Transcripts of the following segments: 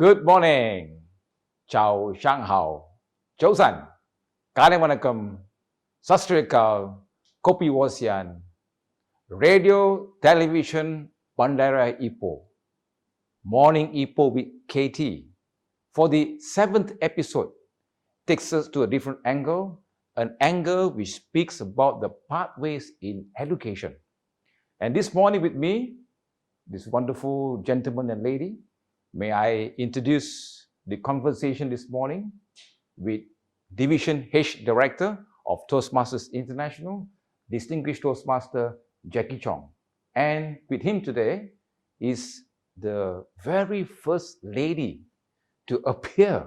Good morning. Chào Shang Hao. Chau San. Kane Wanakam. Sastrikal. Kopi Wasian. Radio, television, Bandara Ipoh. Morning Ipoh with KT. For the 7th episode, takes us to a different angle, an angle which speaks about the pathways in education. And this morning with me, this wonderful gentleman and lady, may I introduce the conversation this morning with Division H Director of Toastmasters International, Distinguished Toastmaster Jackie Chong. And with him today is the very first lady to appear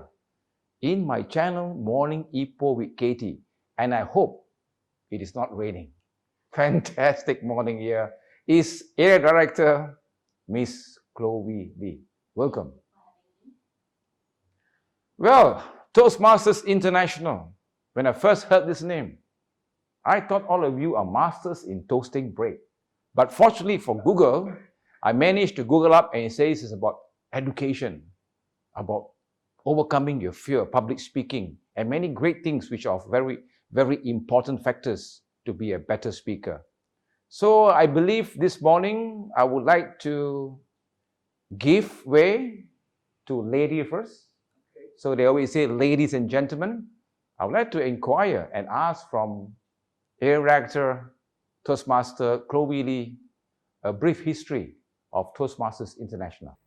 in my channel, Morning Ipoh with Katie. And I hope it is not raining. Fantastic morning here is Area Director, Miss Chloe Lee. Welcome. Well, Toastmasters International, when I first heard this name, I thought all of you are masters in toasting bread. But fortunately for Google, I managed to Google up and it says it's about education, about overcoming your fear of public speaking, and many great things which are very, very important factors to be a better speaker. So I believe this morning I would like to give way to lady first. Okay. So they always say, ladies and gentlemen, I would like to inquire and ask from Air Director, Toastmaster Chloe Lee, a brief history of Toastmasters International.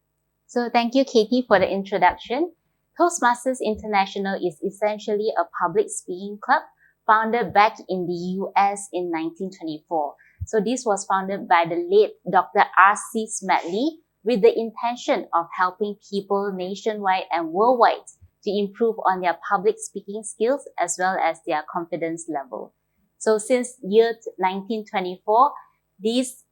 So thank you, Katie, for the introduction. Toastmasters International is essentially a public speaking club founded back in the US in 1924. So this was founded by the late Dr. R.C. Smedley with the intention of helping people nationwide and worldwide to improve on their public speaking skills as well as their confidence level. So since year 1924, this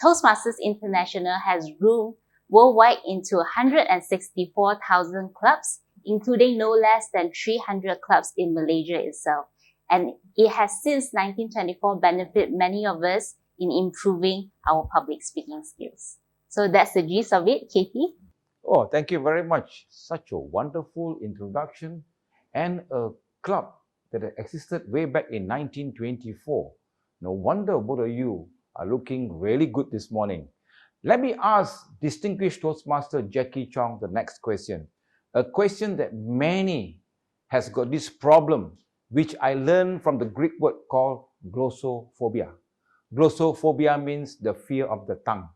Toastmasters International has grown worldwide into 164,000 clubs, including no less than 300 clubs in Malaysia itself. And it has since 1924 benefited many of us in improving our public speaking skills. So that's the gist of it, Katie. Oh, thank you very much. Such a wonderful introduction and a club that existed way back in 1924. No wonder both of you are looking really good this morning. Let me ask Distinguished Toastmaster Jackie Chong the next question. A question that many has got this problem, which I learned from the Greek word called glossophobia. Glossophobia means the fear of the tongue.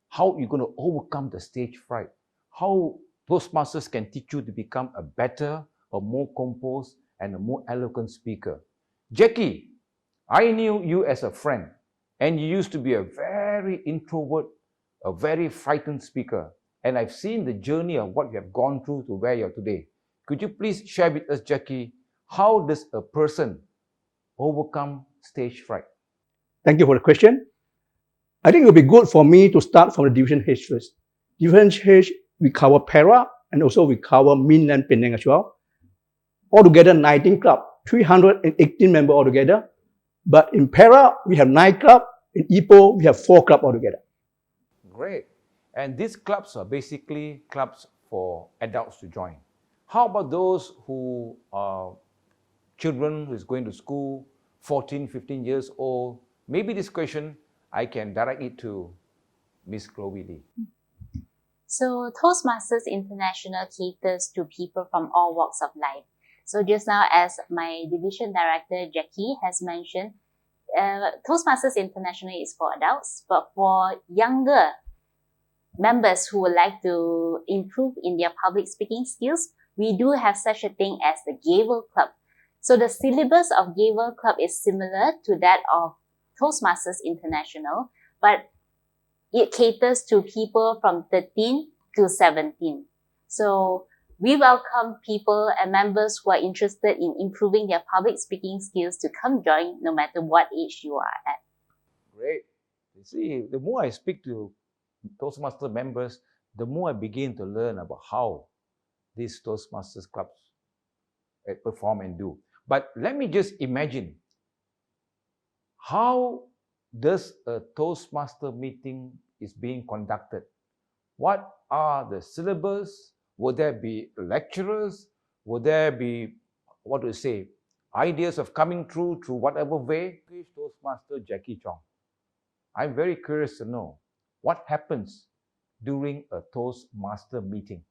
How you're going to overcome the stage fright. How Toastmasters can teach you to become a better, a more composed, and a more eloquent speaker. Jackie, I knew you as a friend, and you used to be a very introvert, a very frightened speaker. And I've seen the journey of what you have gone through to where you're today. Could you please share with us, Jackie, how does a person overcome stage fright? Thank you for the question. I think it would be good for me to start from the Division H first. Division H, we cover Para and also we cover mainland Penang as well. Altogether 19 clubs, 318 members altogether. But in Para, we have 9 clubs. In Ipoh, we have 4 clubs altogether. Great. And these clubs are basically clubs for adults to join. How about those who are children who is going to school, 14, 15 years old? Maybe this question, I can direct it to Miss Chloe Lee. So Toastmasters International caters to people from all walks of life. So just now, as my division director, Jackie, has mentioned, Toastmasters International is for adults, but for younger members who would like to improve in their public speaking skills, we do have such a thing as the Gavel Club. So the syllabus of Gavel Club is similar to that of Toastmasters International, but it caters to people from 13 to 17. So we welcome people and members who are interested in improving their public speaking skills to come join no matter what age you are at. Great. You see, the more I speak to Toastmaster members, the more I begin to learn about how these Toastmasters clubs perform and do. But let me just imagine, how does a Toastmaster meeting is being conducted? What are the syllabus? Would there be lecturers? Would there be, what do you say, ideas of coming through whatever way? Toastmaster Jackie Chong. I'm very curious to know what happens during a Toastmaster meeting.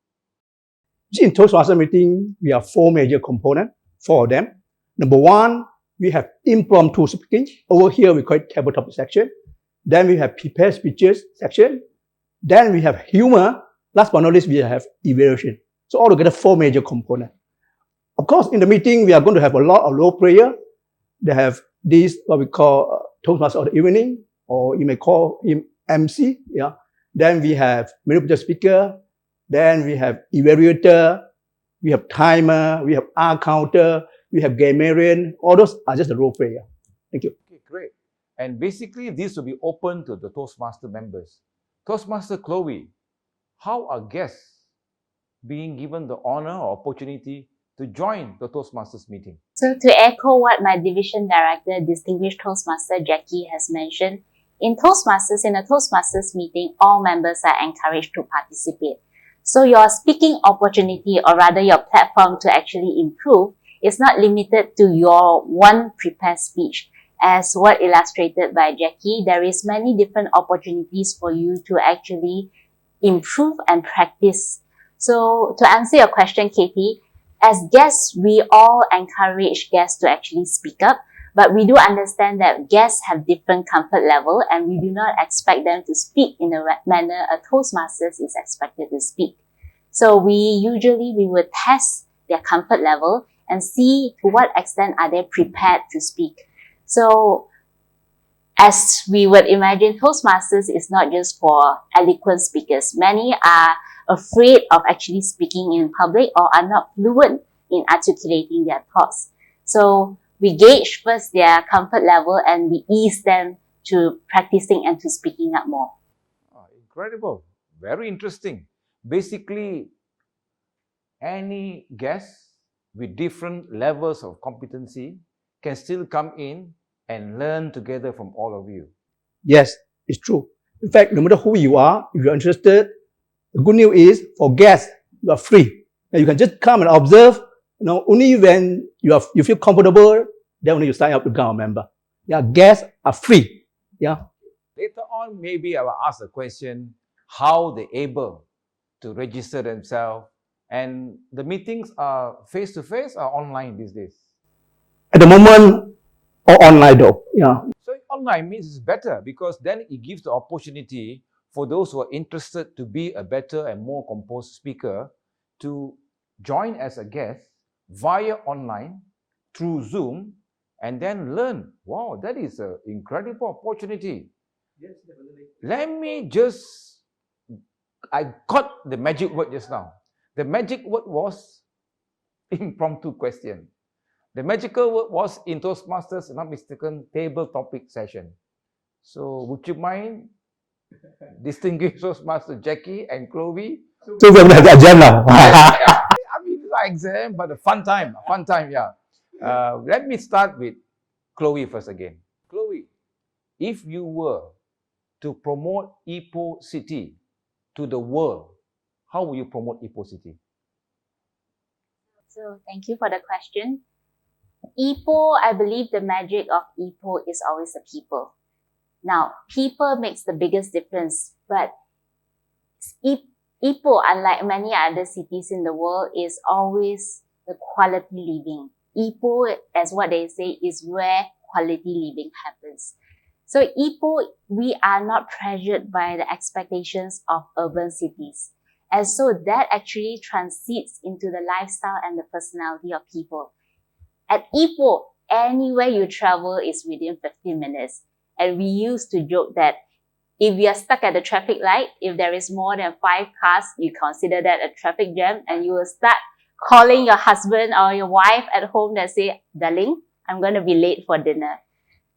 In Toastmaster meeting, we have four major components, four of them. Number one, we have impromptu speaking. Over here, we call it tabletop section. Then we have prepared speeches section. Then we have humor. Last but not least, we have evaluation. So altogether, four major components. Of course, in the meeting, we are going to have a lot of role player. They have this, what we call Toastmaster of the evening, or you may call him MC. Yeah. Then we have manipulator speaker. Then we have evaluator. We have timer. We have R counter. We have grammarian. All those are just the role player. Thank you. Okay, great. And basically, this will be open to the Toastmaster members. Toastmaster Chloe, how are guests being given the honor or opportunity to join the Toastmasters meeting? So to echo what my division director, distinguished Toastmaster Jackie has mentioned, in a Toastmasters meeting, all members are encouraged to participate. So your speaking opportunity, or rather your platform to actually improve, is not limited to your one prepared speech. As what illustrated by Jackie, there is many different opportunities for you to actually improve and practice. So to answer your question, Katie, as guests, we all encourage guests to actually speak up, but we do understand that guests have different comfort level and we do not expect them to speak in the manner a Toastmasters is expected to speak. So we would test their comfort level and see to what extent are they prepared to speak. So as we would imagine, Toastmasters is not just for eloquent speakers. Many are afraid of actually speaking in public or are not fluent in articulating their thoughts. So we gauge first their comfort level and we ease them to practicing and to speaking up more. Oh, incredible. Very interesting. Basically, any guest with different levels of competency can still come in and learn together from all of you. Yes, it's true. In fact, no matter who you are, if you're interested, the good news is for guests, you are free. And you can just come and observe. Only when you feel comfortable, then only you sign up to become a member. Yeah, guests are free. Yeah. Later on, maybe I will ask the question, how they're able to register themselves. And the meetings are face-to-face or online these days? At the moment, or online though. Yeah. So online means it's better because then it gives the opportunity for those who are interested to be a better and more composed speaker to join as a guest via online through Zoom and then learn. Wow, that is an incredible opportunity. Yes, definitely. Let me I got the magic word just now. The magic word was impromptu question. The magical word was in Toastmasters, not mistaken, table topic session. So would you mind, distinguished Toastmaster Jackie and Chloe? So we have the agenda. I mean, it's not exam, but a fun time, yeah. Let me start with Chloe first again. Chloe, if you were to promote Ipoh City to the world, how will you promote Ipoh City? So thank you for the question. Ipoh, I believe the magic of Ipoh is always the people. Now, people makes the biggest difference, but Ipoh, unlike many other cities in the world, is always the quality living. Ipoh, as what they say, is where quality living happens. So Ipoh, we are not pressured by the expectations of urban cities. And so that actually translates into the lifestyle and the personality of people. At Ipoh, anywhere you travel is within 15 minutes. And we used to joke that if you are stuck at the traffic light, if there is more than 5 cars, you consider that a traffic jam and you will start calling your husband or your wife at home that say, darling, I'm going to be late for dinner.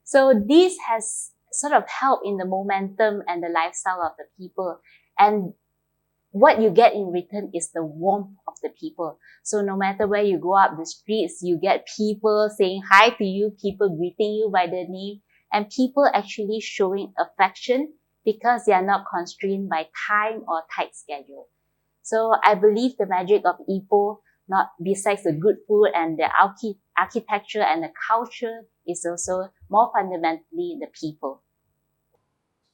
So this has sort of helped in the momentum and the lifestyle of the people. And what you get in return is the warmth of the people. So no matter where you go up the streets, you get people saying hi to you, people greeting you by their name, and people actually showing affection because they are not constrained by time or tight schedule. So I believe the magic of Ipoh, not besides the good food and the architecture and the culture, is also more fundamentally the people.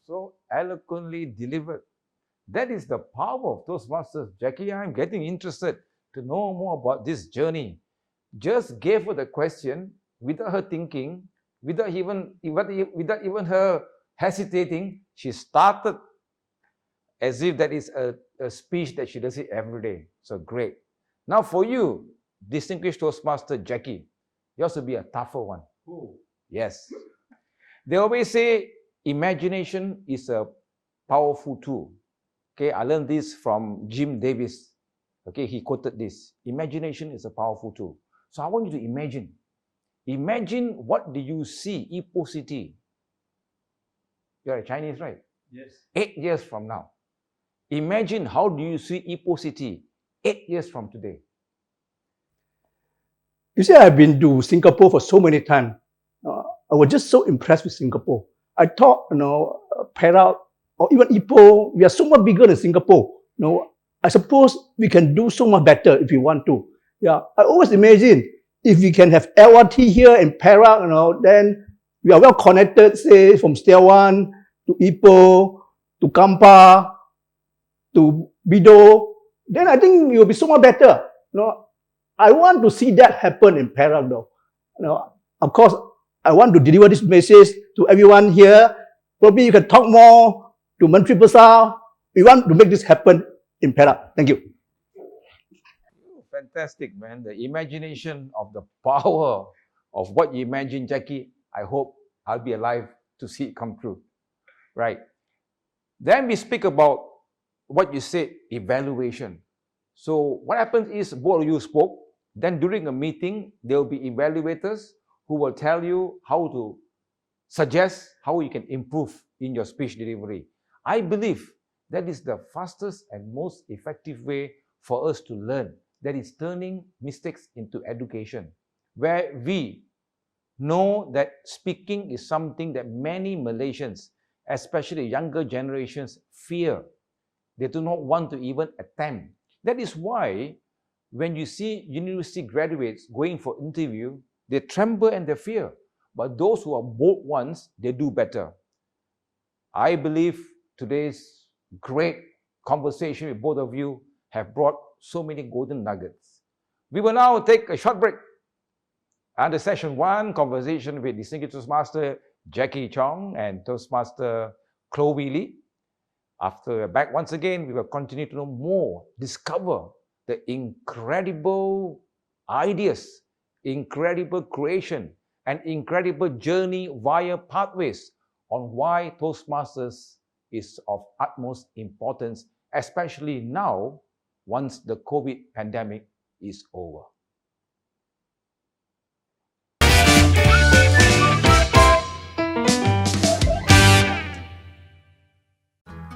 So eloquently delivered. That is the power of Toastmasters. Jackie, I'm getting interested to know more about this journey. Just gave her the question without her thinking, without even her hesitating. She started as if that is a speech that she does it every day. So great. Now for you, distinguished Toastmaster Jackie, yours will be a tougher one. Yes. They always say imagination is a powerful tool. Okay, I learned this from Jim Davis. Okay, he quoted this. Imagination is a powerful tool. So I want you to imagine. Imagine what do you see Ipoh City. You're a Chinese, right? Yes. 8 years from now. Imagine how do you see Ipoh City 8 years from today. You see, I've been to Singapore for so many times. I was just so impressed with Singapore. I thought, Perak or even Ipoh, we are so much bigger than Singapore. I suppose we can do so much better if we want to. Yeah, I always imagine if we can have LRT here in Perak, then we are well connected, say, from Setiawan to Ipoh, to Kampar, to Bido, then I think it will be so much better. I want to see that happen in Perak, though. Of course, I want to deliver this message to everyone here. Probably you can talk more to Menteri Besar. We want to make this happen in Perak. Thank you. Fantastic, man. The imagination of the power of what you imagine, Jackie. I hope I'll be alive to see it come true. Right. Then we speak about what you said, evaluation. So what happens is both of you spoke. Then during a meeting, there will be evaluators who will tell you how to suggest how you can improve in your speech delivery. I believe that is the fastest and most effective way for us to learn. That is turning mistakes into education, where we know that speaking is something that many Malaysians, especially younger generations, fear. They do not want to even attempt. That is why when you see university graduates going for interview, they tremble and they fear. But those who are bold ones, they do better. I believe today's great conversation with both of you have brought so many golden nuggets. We will now take a short break. Under session 1, conversation with distinguished Toastmaster Jackie Chong and Toastmaster Chloe Lee. After we're back once again, we will continue to know more, discover the incredible ideas, incredible creation, and incredible journey via pathways on why Toastmasters is of utmost importance, especially now, once the COVID pandemic is over.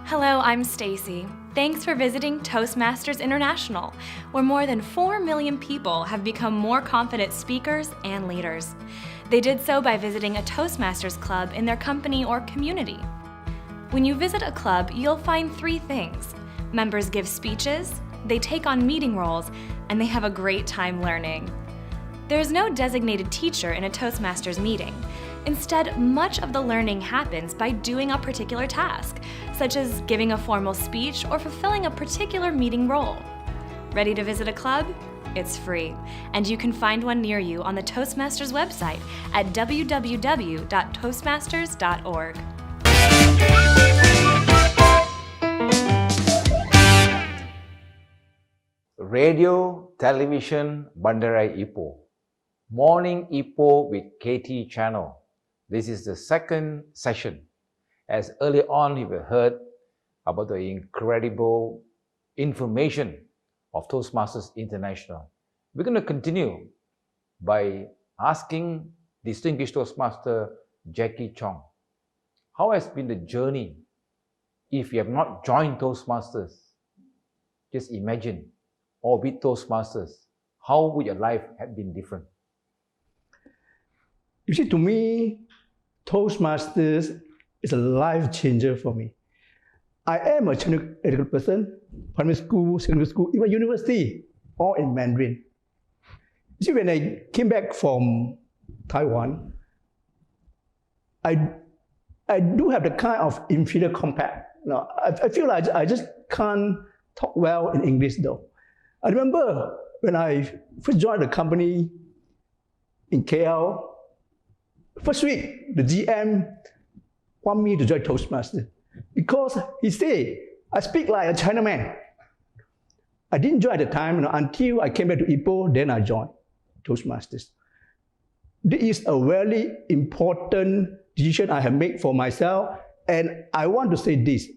Hello, I'm Stacy. Thanks for visiting Toastmasters International, where more than 4 million people have become more confident speakers and leaders. They did so by visiting a Toastmasters club in their company or community. When you visit a club, you'll find 3 things. Members give speeches, they take on meeting roles, and they have a great time learning. There's no designated teacher in a Toastmasters meeting. Instead, much of the learning happens by doing a particular task, such as giving a formal speech or fulfilling a particular meeting role. Ready to visit a club? It's free, and you can find one near you on the Toastmasters website at www.toastmasters.org. Radio, television, Bandarai Ipoh. Morning Ipoh with KT channel. This is the second session. As early on you heard about the incredible information of Toastmasters International. We're going to continue by asking distinguished Toastmaster Jackie Chong, how has been the journey if you have not joined Toastmasters? Just imagine, or with Toastmasters, how would your life have been different? You see, to me, Toastmasters is a life changer for me. I am a Chinese educated person, primary school, secondary school, even university, all in Mandarin. You see, when I came back from Taiwan, I do have the kind of inferior complex. I feel like I just can't talk well in English though. I remember when I first joined the company in KL, first week, the GM want me to join Toastmasters because he said, I speak like a Chinaman. I didn't join at the time until I came back to Ipoh, then I joined Toastmasters. This is a very important decision I have made for myself, and I want to say this.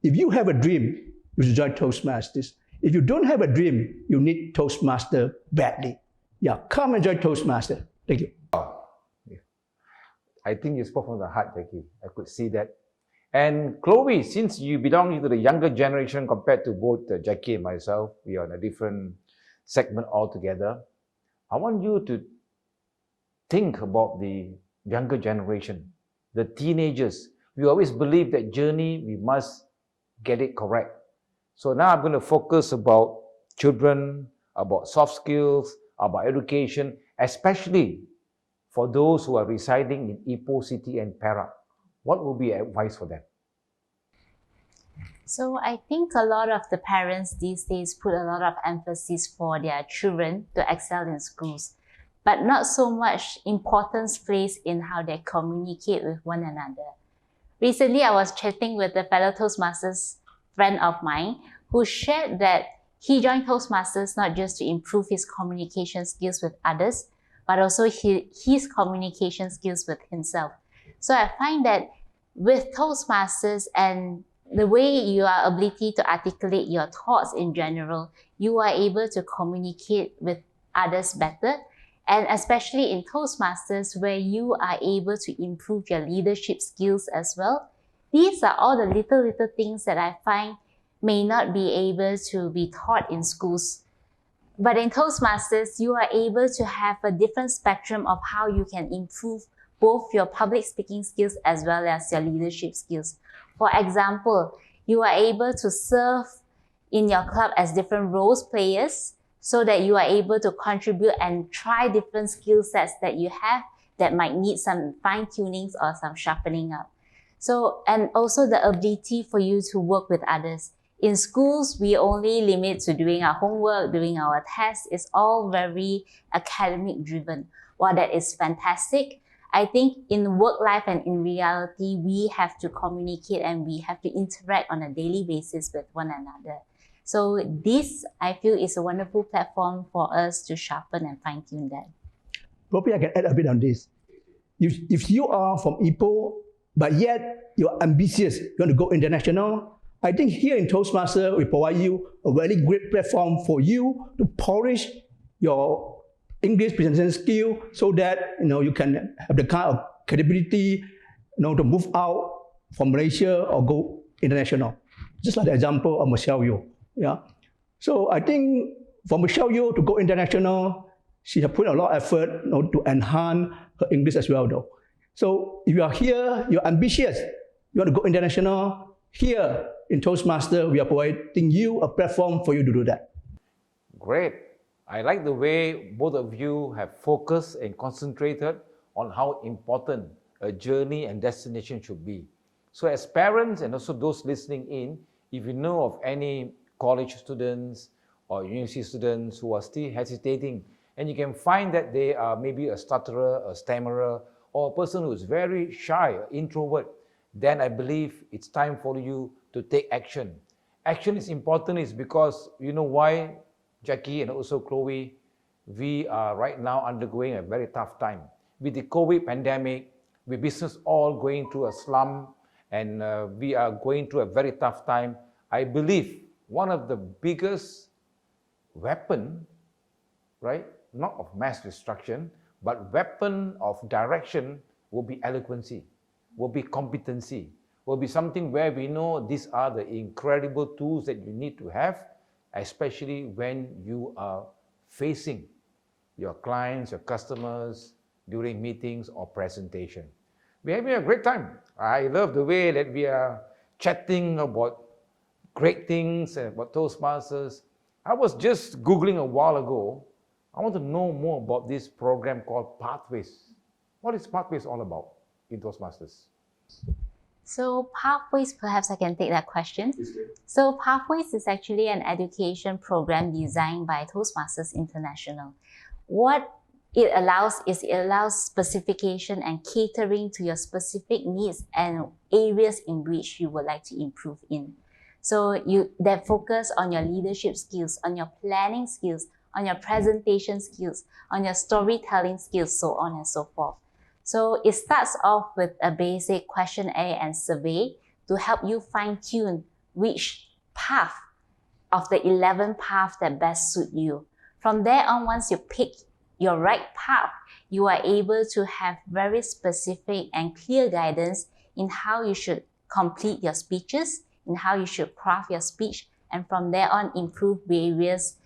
If you have a dream, you should join Toastmasters. If you don't have a dream, you need Toastmaster badly. Yeah, come and join Toastmaster. Thank you. I think you spoke from the heart, Jackie. I could see that. And Chloe, since you belong to the younger generation compared to both Jackie and myself, we are in a different segment altogether. I want you to think about the younger generation, the teenagers. We always believe that journey, we must get it correct. So now I'm going to focus about children, about soft skills, about education, especially for those who are residing in Ipoh City and Perak. What will be advice for them? So I think a lot of the parents these days put a lot of emphasis for their children to excel in schools, but not so much importance placed in how they communicate with one another. Recently, I was chatting with a fellow Toastmasters friend of mine who shared that he joined Toastmasters not just to improve his communication skills with others, but also his communication skills with himself. So I find that with Toastmasters and the way your ability to articulate your thoughts in general, you are able to communicate with others better. And especially in Toastmasters, where you are able to improve your leadership skills as well. These are all the little things that I find may not be able to be taught in schools. But in Toastmasters, you are able to have a different spectrum of how you can improve both your public speaking skills as well as your leadership skills. For example, you are able to serve in your club as different roles players so that you are able to contribute and try different skill sets that you have that might need some fine-tunings or some sharpening up. So, and also the ability for you to work with others. In schools, we only limit to doing our homework, doing our tests. It's all very academic driven. While that is fantastic, I think in work life and in reality, we have to communicate and we have to interact on a daily basis with one another. So this, I feel, is a wonderful platform for us to sharpen and fine-tune that. Probably I can add a bit on this. If you are from Ipoh, but yet you're ambitious, you want to go international, I think here in Toastmaster, we provide you a very great platform for you to polish your English presentation skill so that you can have the kind of credibility to move out from Malaysia or go international. Just like the example of Michelle Yeoh. Yeah. So I think for Michelle Yeoh to go international, she has put a lot of effort to enhance her English as well though. So if you are here, you're ambitious, you want to go international, here in Toastmaster, we are providing you a platform for you to do that. Great. I like the way both of you have focused and concentrated on how important a journey and destination should be. So as parents and also those listening in, if you know of any college students or university students who are still hesitating, and you can find that they are maybe a stutterer, a stammerer, or a person who is very shy, an introvert, then I believe it's time for you to take action. Action is important is because you know why, Jackie and also Chloe, we are right now undergoing a very tough time. With the COVID pandemic, with business all going through a slump, and we are going through a very tough time, I believe one of the biggest weapon, right, not of mass destruction, but weapon of direction will be eloquency, will be competency, will be something where we know these are the incredible tools that you need to have, especially when you are facing your clients, your customers during meetings or presentation. We're having a great time. I love the way that we are chatting about great things about Toastmasters. I was just Googling a while ago. I want to know more about this program called Pathways. What is Pathways all about in Toastmasters? So Pathways, perhaps I can take that question. So Pathways is actually an education program designed by Toastmasters International. What it allows specification and catering to your specific needs and areas in which you would like to improve in. So that focus on your leadership skills, on your planning skills, on your presentation skills, on your storytelling skills, so on and so forth. So it starts off with a basic questionnaire and survey to help you fine-tune which path of the 11 paths that best suit you. From there on, once you pick your right path, you are able to have very specific and clear guidance in how you should complete your speeches, in how you should craft your speech, and from there on, improve various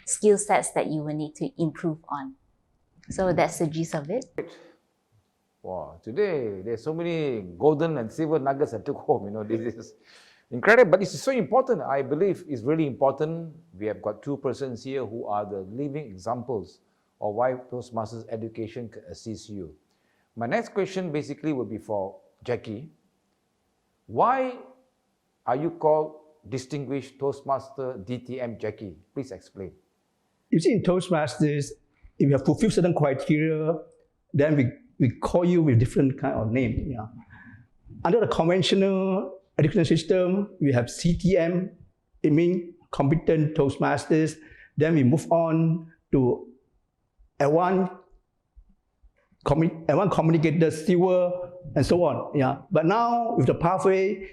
skill sets that you will need to improve on. So that's the gist of it. Wow, today there's so many golden and silver nuggets I took home. This is incredible, but it's so important. I believe it's really important. We have got two persons here who are the living examples of why Toastmasters education can assist you. My next question basically would be for Jackie. Why are you called Distinguished Toastmaster DTM Jackie? Please explain. You see, in Toastmasters, if you have fulfilled certain criteria, then we call you with different kind of name. Yeah. Under the conventional education system, we have CTM, it means Competent Toastmasters. Then we move on to Advanced Communicator, Silver, and so on. Yeah. But now with the pathway,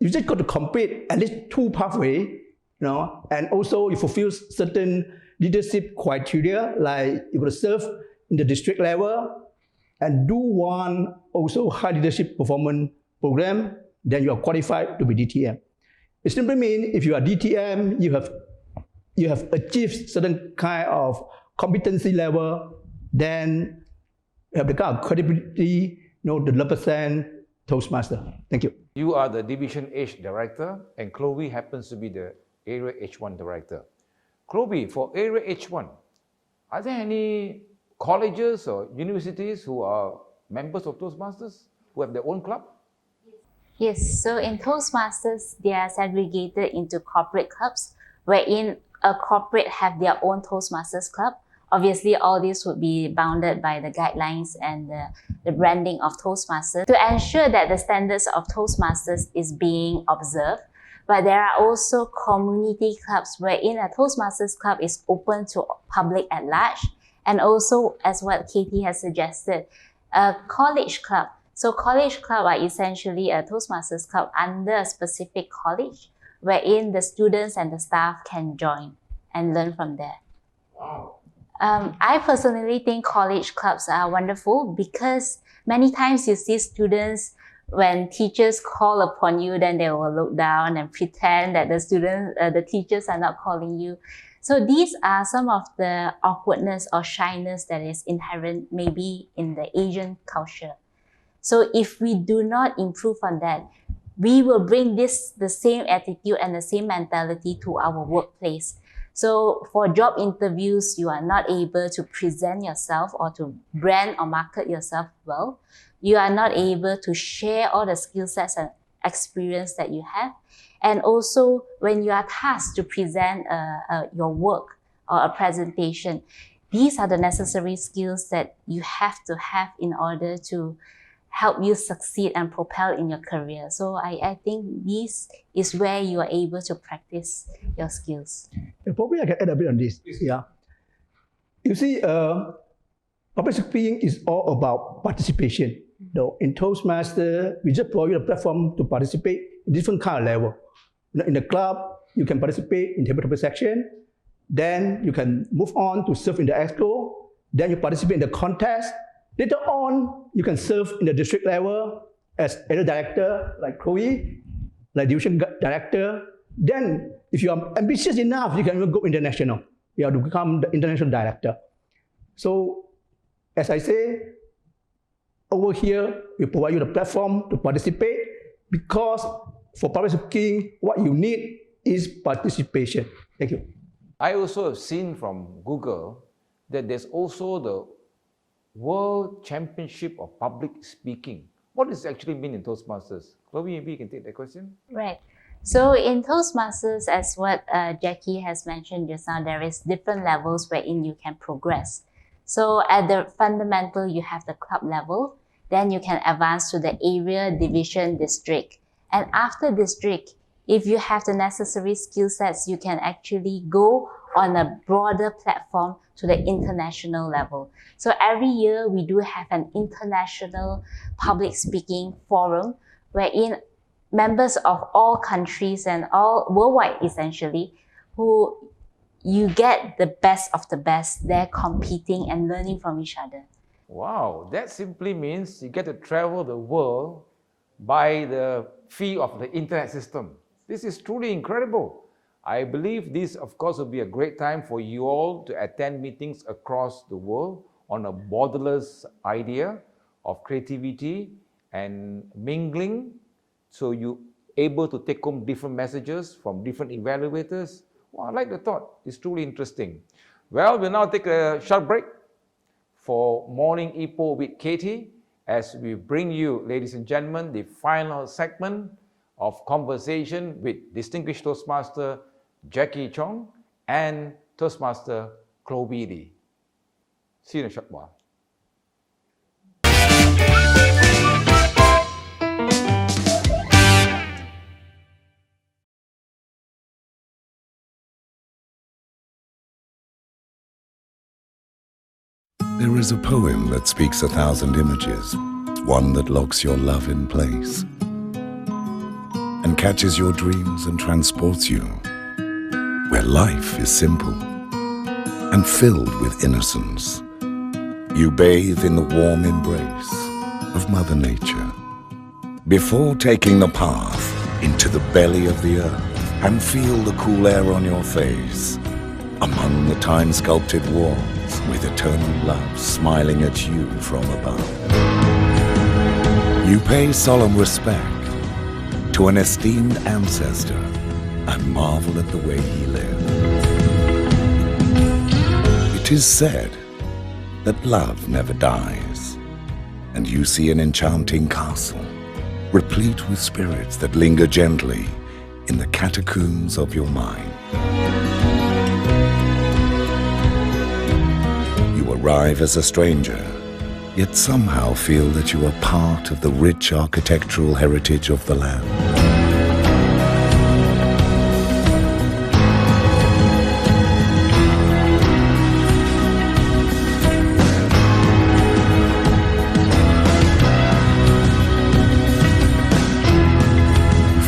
you just got to complete at least 2 pathways, and also you fulfill certain leadership criteria, like you got to serve in the district level and do one also high leadership performance program, then you are qualified to be DTM. It simply means if you are DTM, you have achieved certain kind of competency level, then you have the kind of credibility, to represent Toastmaster. Thank you. You are the Division H Director, and Chloe happens to be the Area H1 Director. Chloe, for Area H1, are there any colleges or universities who are members of Toastmasters, who have their own club? Yes, so in Toastmasters, they are segregated into corporate clubs, wherein a corporate have their own Toastmasters club. Obviously, all this would be bounded by the guidelines and the branding of Toastmasters to ensure that the standards of Toastmasters is being observed. But there are also community clubs wherein a Toastmasters club is open to public at large, and also, as what Katie has suggested, a college club. So college club are essentially a Toastmasters club under a specific college, wherein the students and the staff can join and learn from there. Wow. I personally think college clubs are wonderful because many times you see students, when teachers call upon you, then they will look down and pretend that the teachers are not calling you. So these are some of the awkwardness or shyness that is inherent maybe in the Asian culture. So if we do not improve on that, we will bring the same attitude and the same mentality to our workplace. So for job interviews, you are not able to present yourself or to brand or market yourself well. You are not able to share all the skill sets and experience that you have. And also, when you are tasked to present your work or a presentation, these are the necessary skills that you have to have in order to help you succeed and propel in your career. So I think this is where you are able to practice your skills. Probably I can add a bit on this. Yeah. You see, public speaking is all about participation. Though in Toastmaster, we just provide you a platform to participate in different kind of level. In the club, you can participate in tabletop section. Then you can move on to serve in the exco. Then you participate in the contest. Later on, you can serve in the district level as area director, like Chloe, like division director. Then, if you are ambitious enough, you can even go international. You have to become the international director. So, as I say, over here, we provide you the platform to participate because For public speaking, what you need is participation. Thank you. I also have seen from Google that there's also the World Championship of Public Speaking. What does it actually mean in Toastmasters? Chloe, maybe you can take that question. Right. So in Toastmasters, as what Jackie has mentioned just now, there is different levels wherein you can progress. So at the fundamental, you have the club level. Then you can advance to the area, division, district. And after district, if you have the necessary skill sets, you can actually go on a broader platform to the international level. So every year we do have an international public speaking forum wherein members of all countries and all worldwide essentially, who you get the best of the best there competing and learning from each other. Wow, that simply means you get to travel the world by the fee of the internet system. This is truly incredible. I believe this, of course, will be a great time for you all to attend meetings across the world on a borderless idea of creativity and mingling. So you're able to take home different messages from different evaluators. Well, I like the thought. It's truly interesting. Well, we'll now take a short break for Morning Ipoh with Katie as we bring you, ladies and gentlemen, the final segment of conversation with distinguished Toastmaster Jackie Chong and Toastmaster Chloe Lee. See you in a short while. There is a poem that speaks 1,000 images, one that locks your love in place and catches your dreams and transports you where life is simple and filled with innocence. You bathe in the warm embrace of Mother Nature before taking the path into the belly of the earth and feel the cool air on your face among the time-sculpted walls with eternal love smiling at you from above. You pay solemn respect to an esteemed ancestor and marvel at the way he lived. It is said that love never dies, and you see an enchanting castle replete with spirits that linger gently in the catacombs of your mind. You arrive as a stranger, yet somehow feel that you are part of the rich architectural heritage of the land.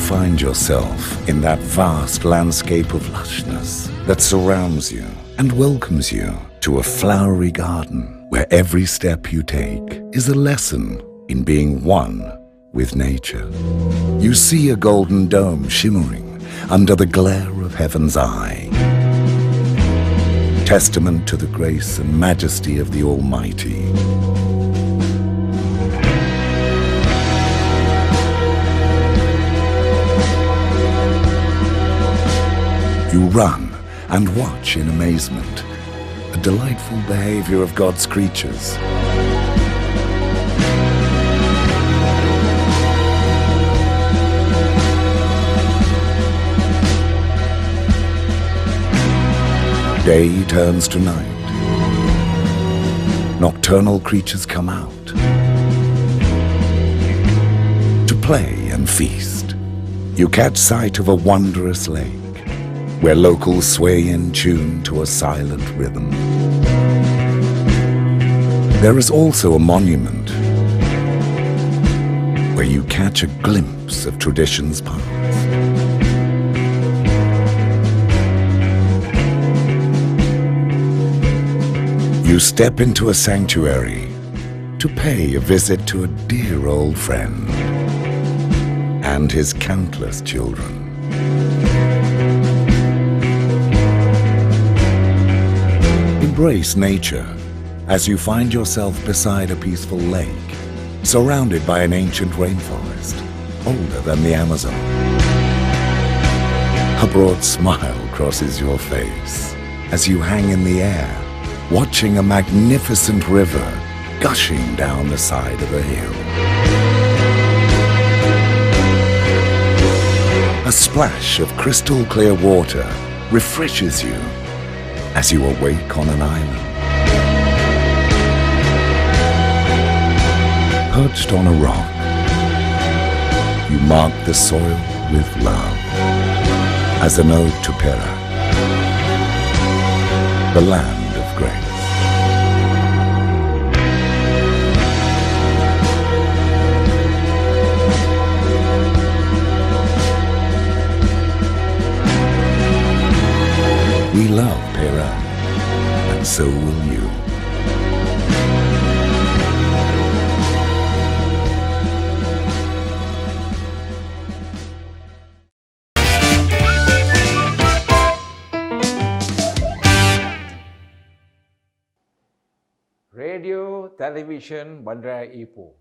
Find yourself in that vast landscape of lushness that surrounds you and welcomes you to a flowery garden where every step you take is a lesson in being one with nature. You see a golden dome shimmering under the glare of heaven's eye, testament to the grace and majesty of the Almighty. You run and watch in amazement the delightful behavior of God's creatures. Day turns to night. Nocturnal creatures come out to play and feast. You catch sight of a wondrous lake where locals sway in tune to a silent rhythm. There is also a monument where you catch a glimpse of tradition's past. You step into a sanctuary to pay a visit to a dear old friend and his countless children. Embrace nature as you find yourself beside a peaceful lake, surrounded by an ancient rainforest, older than the Amazon. A broad smile crosses your face as you hang in the air, watching a magnificent river gushing down the side of a hill. A splash of crystal clear water refreshes you as you awake on an island. Perched on a rock, you mark the soil with love as an ode to Perak, the land of grace. We love Perak, and so will you. Radio, television, Bandara Ipoh.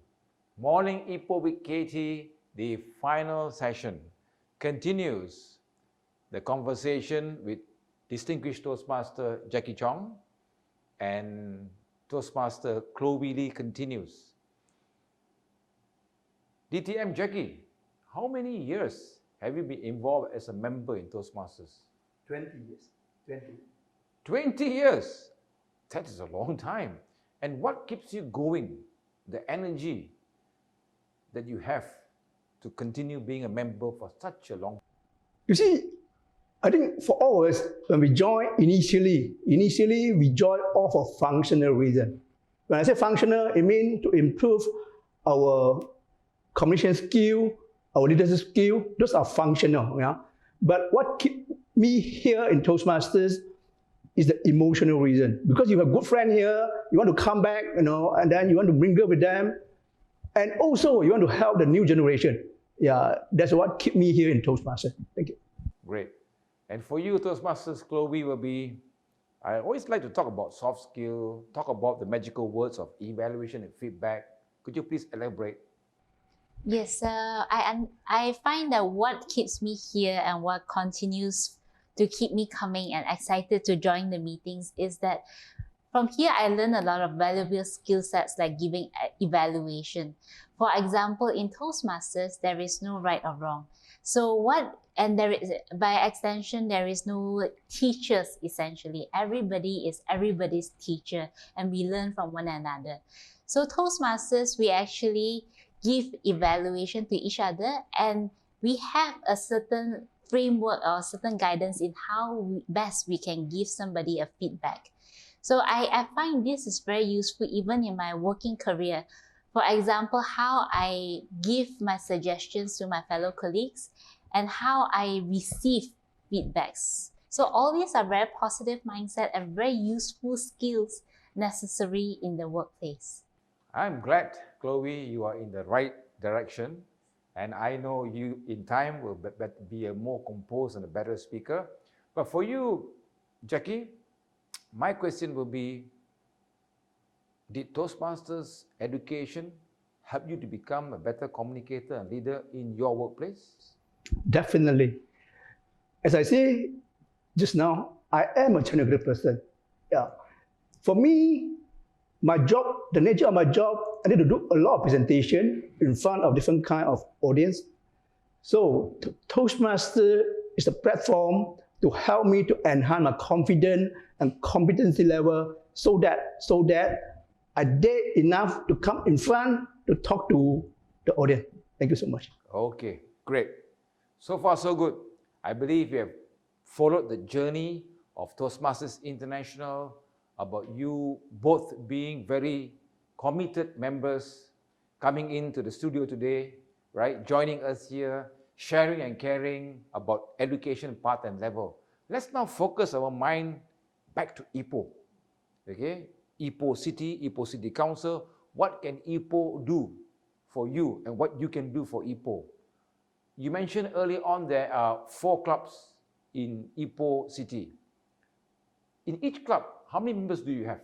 Morning Ipoh with Katie, the final session, continues the conversation with distinguished Toastmaster Jackie Chong, and Toastmaster Chloe Lee continues. DTM Jackie, how many years have you been involved as a member in Toastmasters? 20 years. 20. 20 years! That is a long time. And what keeps you going? The energy that you have to continue being a member for such a long time? You see, I think for all of us, when we join initially we join all for functional reason. When I say functional, it means to improve our communication skill, our leadership skill. Those are functional. Yeah? But what keeps me here in Toastmasters is the emotional reason. Because you have a good friend here, you want to come back, and then you want to mingle with them. And also, you want to help the new generation. Yeah, that's what keeps me here in Toastmasters. Thank you. Great. And for you, Toastmasters Chloe, will be, I always like to talk about soft skill, talk about the magical words of evaluation and feedback. Could you please elaborate? Yes, I find that what keeps me here and what continues to keep me coming and excited to join the meetings is that from here I learn a lot of valuable skill sets like giving evaluation. For example, in Toastmasters, there is no right or wrong. There is, by extension, there is no teachers essentially. Everybody is everybody's teacher and we learn from one another. So Toastmasters, we actually give evaluation to each other and we have a certain framework or certain guidance in how best we can give somebody a feedback. So I find this is very useful even in my working career. For example, how I give my suggestions to my fellow colleagues and how I receive feedbacks. So all these are very positive mindset and very useful skills necessary in the workplace. I'm glad, Chloe, you are in the right direction. And I know you, in time, will be a more composed and a better speaker. But for you, Jackie, my question will be, did Toastmasters education help you to become a better communicator and leader in your workplace? Definitely. As I say just now, I am a technical person. Yeah. For me, my job, the nature of my job, I need to do a lot of presentation in front of different kind of audience. So Toastmaster is a platform to help me to enhance my confidence and competency level so that I dare enough to come in front to talk to the audience. Thank you so much. Okay, great. So far, so good. I believe you have followed the journey of Toastmasters International, about you both being very committed members, coming into the studio today, right? Joining us here, sharing and caring about education path and level. Let's now focus our mind back to Ipoh. Okay? Ipoh City Council. What can Ipoh do for you and what you can do for Ipoh? You mentioned earlier on there are 4 clubs in Ipoh City. In each club, how many members do you have?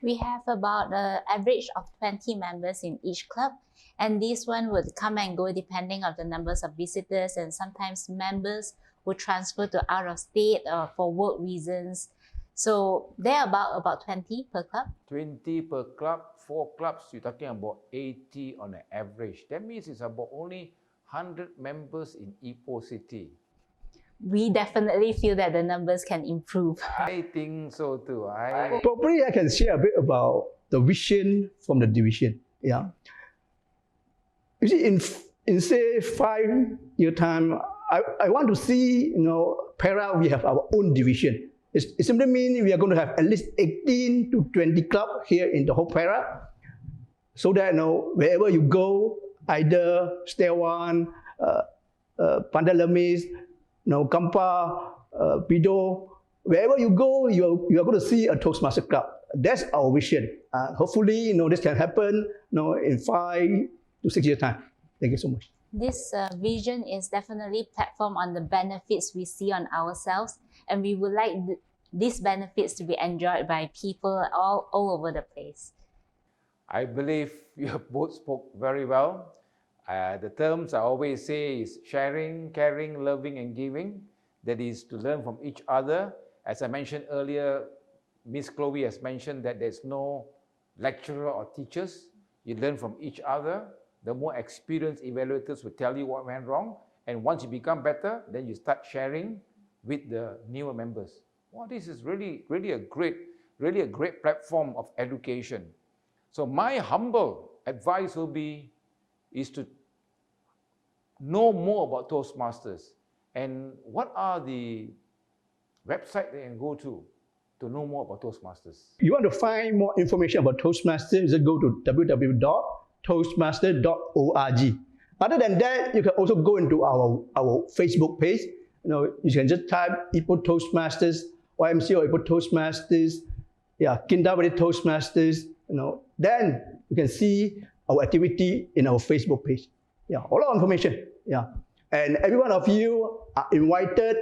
We have about an average of 20 members in each club, and this one would come and go depending on the numbers of visitors, and sometimes members who transfer to out of state for work reasons. So there are about 20 per club. 20 per club, 4 clubs, you're talking about 80 on an average. That means it's about only 100 members in Ipoh city. We definitely feel that the numbers can improve. I think so too. Probably I can share a bit about the vision from the division. Yeah. You see, in say 5-year time, I want to see, para, we have our own division. It simply means we are going to have at least 18 to 20 clubs here in the whole para, so that wherever you go, either Stelwan, Pandalamis, Kampa, Pido, wherever you go, you are going to see a Toastmaster club. That's our vision. Hopefully, this can happen, in 5 to 6 years time. Thank you so much. This vision is definitely platform on the benefits we see on ourselves, and we would like these benefits to be enjoyed by people all over the place. I believe you have both spoke very well. The terms I always say is sharing, caring, loving, and giving. That is to learn from each other. As I mentioned earlier, Miss Chloe has mentioned that there's no lecturer or teachers. You learn from each other. The more experienced evaluators will tell you what went wrong. And once you become better, then you start sharing with the newer members. Well, this is really a great platform of education. So my humble advice is to know more about Toastmasters. And what are the websites they can go to know more about Toastmasters? You want to find more information about Toastmasters, just go to www.toastmaster.org. Other than that, you can also go into our Facebook page. You can just type Ipoh Toastmasters, YMC or Ipoh Toastmasters, Kindergarten Toastmasters. Then you can see our activity in our Facebook page. All our information. And every one of you are invited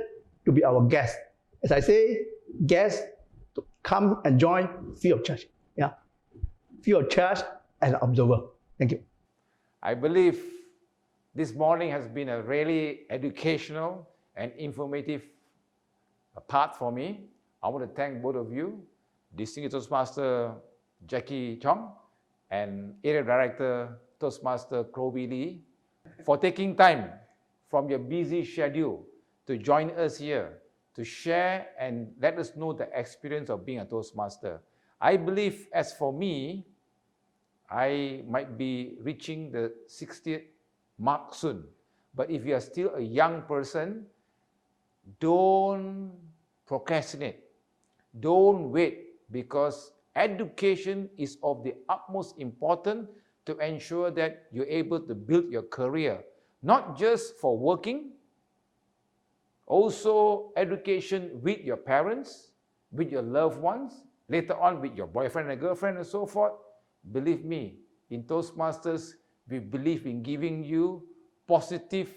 to be our guest. As I say, guests to come and join free of charge. Free of charge as an observer. Thank you. I believe this morning has been a really educational and informative part for me. I want to thank both of you, Distinguished Toastmaster Jackie Chong and Area Director Toastmaster Chloe Lee, for taking time from your busy schedule to join us here to share and let us know the experience of being a Toastmaster. I believe, as for me, I might be reaching the 60th mark soon. But if you are still a young person, don't procrastinate. Don't wait, because education is of the utmost importance to ensure that you're able to build your career, not just for working, also education with your parents, with your loved ones, later on with your boyfriend and girlfriend and so forth. Believe me, in Toastmasters, we believe in giving you positive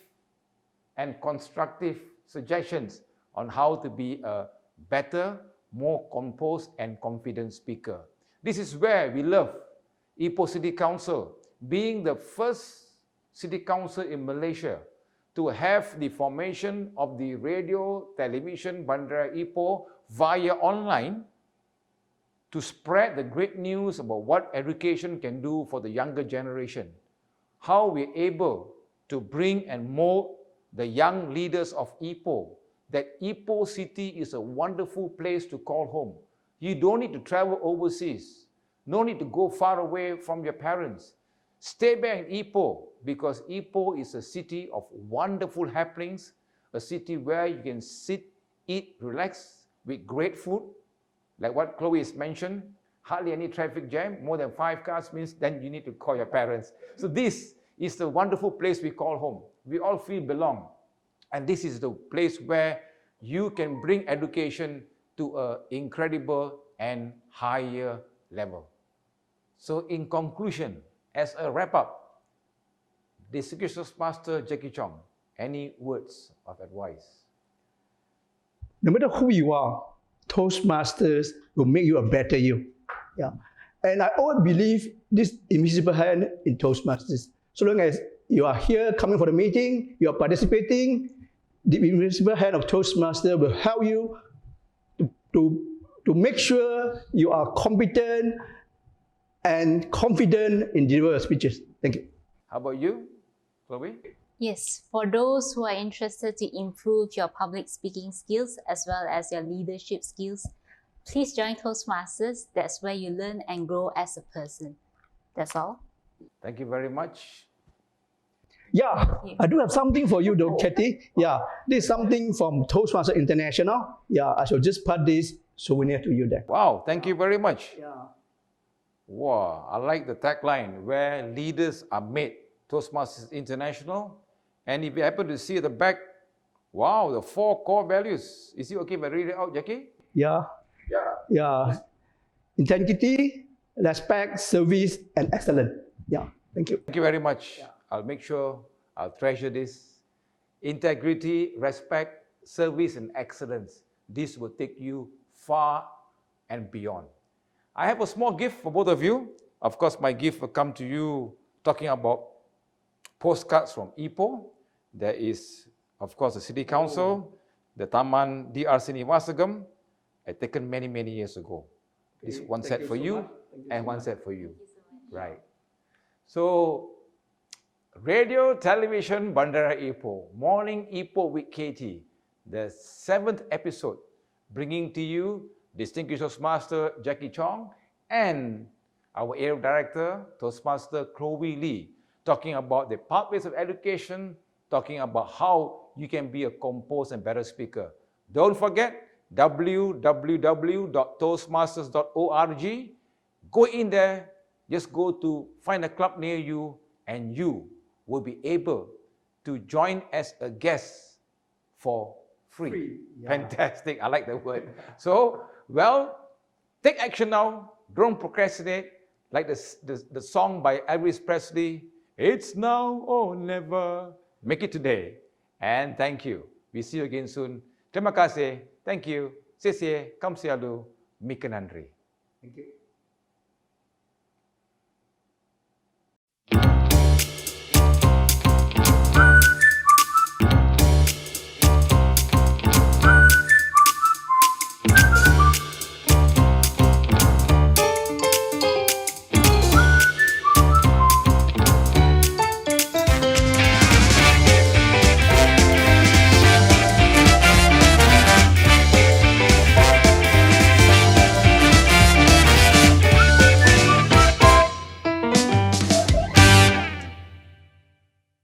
and constructive suggestions on how to be a better, more composed and confident speaker. This is where we love Ipoh City Council, being the first city council in Malaysia to have the formation of the radio, television, Bandara Ipoh via online, to spread the great news about what education can do for the younger generation. How we're able to bring and mold the young leaders of Ipoh, that Ipoh city is a wonderful place to call home. You don't need to travel overseas. No need to go far away from your parents. Stay back in Ipoh, because Ipoh is a city of wonderful happenings, a city where you can sit, eat, relax with great food. Like what Chloe has mentioned, hardly any traffic jam, more than 5 cars means then you need to call your parents. So this is the wonderful place we call home. We all feel belong. And this is the place where you can bring education to an incredible and higher level. So in conclusion, as a wrap-up, Distinguished Toastmaster Jackie Chong, any words of advice? No matter who you are, Toastmasters will make you a better you. And I always believe this invisible hand in Toastmasters. So long as you are here coming for the meeting, you are participating, the invisible hand of Toastmaster will help you to make sure you are competent and confident in delivering your speeches. Thank you. How about you, Chloe? Yes, for those who are interested to improve your public speaking skills as well as your leadership skills, please join Toastmasters. That's where you learn and grow as a person. That's all. Thank you very much. Yeah, I do have something for you though, Kathy. Yeah, this is something from Toastmaster International. Yeah, I shall just put this souvenir to you there. Wow, thank you very much. Yeah. Wow, I like the tagline, where leaders are made. Toastmasters International. And if you happen to see at the back, wow, the 4 core values. Is it okay if I read it out, Jackie? Yeah. Integrity, respect, service, and excellence. Yeah, thank you. Thank you very much. I'll make sure I'll treasure this. Integrity, respect, service, and excellence. This will take you far and beyond. I have a small gift for both of you. Of course, my gift will come to you talking about postcards from Ipoh. There is, of course, the City Council, the Taman DR Seni Wasagam, taken many, many years ago. This one set for you and one set for you. Right. So, radio, television, Bandara Ipoh, Morning Ipoh with Katie, the 7th episode, bringing to you Distinguished Toastmaster Jackie Chong and our area director, Toastmaster Chloe Lee, talking about the pathways of education, talking about how you can be a composed and better speaker. Don't forget www.toastmasters.org. Go in there, just go to find a club near you, and you will be able to join as a guest for free. Fantastic, I like the word. So, well, take action now, don't procrastinate, like the song by Elvis Presley, it's now or never. Make it today. And thank you. We see you again soon. Terima kasih. Thank you. 谢谢. Kamsialu. Mika nandri. Thank you.